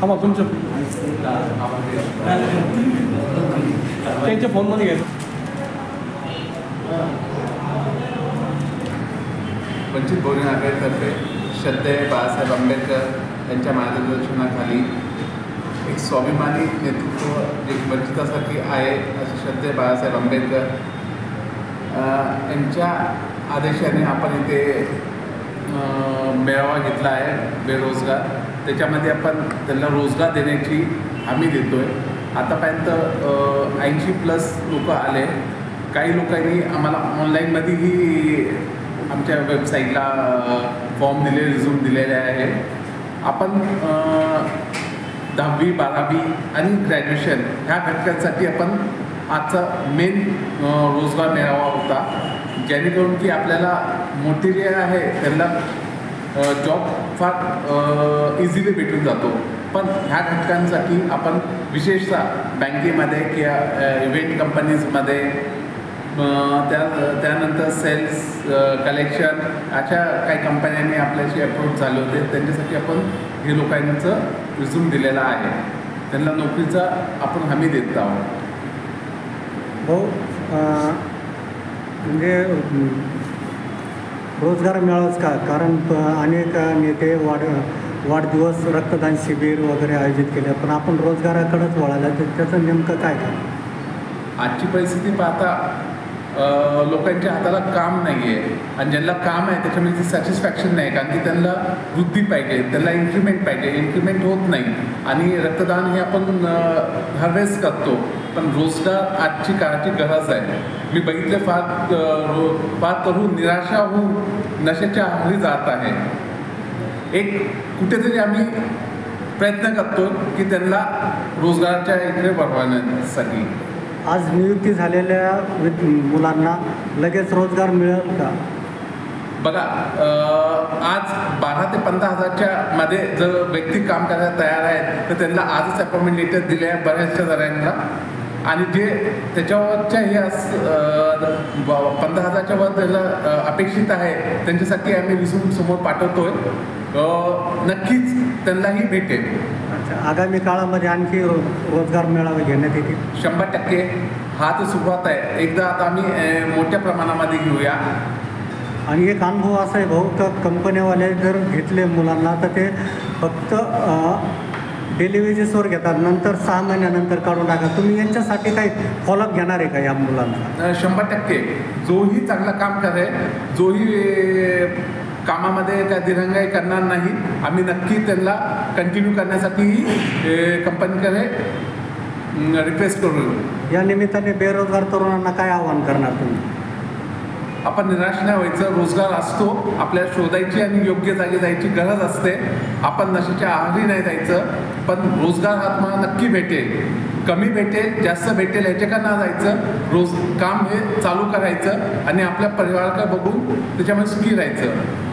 आम्हाला तुमच्या त्यांच्या फोनमध्ये घ्यायचं. वंचित बहुजन आघाडीतर्फे श्रद्धेय बाळासाहेब आंबेडकर यांच्या मार्गदर्शनाखाली एक स्वाभिमानी नेतृत्व जे वंचितासाठी आहे असे श्रद्धेय बाळासाहेब आंबेडकर यांच्या आदेशाने आपण इथे मेळावा घेतला आहे बेरोजगार. त्याच्यामध्ये आपण त्यांना रोजगार देण्याची हमी देतो आहे. आतापर्यंत 80+ लोक आले. काही लोकांनी आम्हाला ऑनलाईनमध्येही आमच्या वेबसाईटला फॉर्म दिले, रिझ्यूम दिलेले आहे. आपण 10वी 12वी आणि ग्रॅज्युएशन ह्या घटकांसाठी आपण आजचा मेन रोजगार मेळावा होता, जेणेकरून की आपल्याला मोठी जे आहे त्यांना जॉब फार इझिली भेटून जातो. पण ह्या घटकांसाठी आपण विशेषतः बँकेमध्ये किंवा इव्हेंट कंपनीजमध्ये त्यानंतर सेल्स कलेक्शन अशा काही कंपन्यांनी आपल्याशी अप्रोच झाले होते. त्यांच्यासाठी आपण हे लोकांचं रिझ्यूम दिलेला आहे. त्यांना नोकरीचा आपण हमी देत आहोत. हो, म्हणजे रोजगार मिळावंच का? कारण अनेक नेते वाढदिवस रक्तदान शिबिर वगैरे आयोजित केले, पण आपण रोजगाराकडेच वळाला, तर त्याचं नेमकं काय का? आजची परिस्थिती पाहता लोकांच्या हाताला काम नाही आहे आणि ज्यांना काम आहे त्याच्यामध्ये सॅटिस्फॅक्शन नाही, कारण की त्यांना वृद्धी पाहिजे, त्यांना इन्क्रीमेंट पाहिजे. इन्क्रीमेंट होत नाही आणि रक्तदान हे आपण हर वेळेस करतो, पण रोजगार आजची काळाची गरज आहे. मी बघितले फार तरुण निराशा होऊन नशेच्या आहारी जात आहे. एक कुठेतरी आम्ही प्रयत्न करतो की त्यांना रोजगाराच्या इकडे वळवण्यासाठी. आज नियुक्ती झालेल्या मुलांना लगेच रोजगार मिळेल का? बघा, आज 12 ते 15 हजारच्या मध्ये जर व्यक्ती काम करायला तयार आहेत तर त्यांना आजच अपॉइंटमेंट लेटर दिले आहे बऱ्याचशा जणांना. आणि जे त्याच्यावरच्या हे 15,000च्या वर त्याला अपेक्षित आहे त्यांच्यासाठी आम्ही रिझ्यूम समोर पाठवतोय. नक्कीच त्यांनाही भेटेल. अच्छा, आगामी काळामध्ये आणखी रोजगार मेळावे घेण्यात येतील? 100%. हा तर सुरुवात आहे. एकदा आता आम्ही मोठ्या प्रमाणामध्ये घेऊया. आणि एक अनुभव असा आहे भाऊ, का कंपन्यावाले जर घेतले मुलांना तर ते फक्त डेली वेजेसवर घेतात, नंतर 6 महिन्यानंतर काढून टाका. तुम्ही यांच्यासाठी काही फॉलोअप घेणार आहे का या मुलांना? 100%. जोही चांगलं काम करेल, जोही कामामध्ये काय दिरंगाई करणार नाही, आम्ही नक्की त्यांना कंटिन्यू करण्यासाठी कंपनीकडे रिक्वेस्ट करू. या निमित्ताने बेरोजगार तरुणांना काय आवाहन करणार तुम्ही? आपण निराश नाही व्हायचं. रोजगार असतो, आपल्याला शोधायची आणि योग्य जागी जायची गरज असते. आपण नशेच्या आहारी नाही जायचं, पण रोजगार हा तुम्हाला नक्की भेटेल. कमी भेटेल, जास्त भेटेल याच्याकडे न जायचं. काम हे चालू करायचं आणि आपल्या परिवाराकडे बघून त्याच्यामध्ये सुखी राहायचं.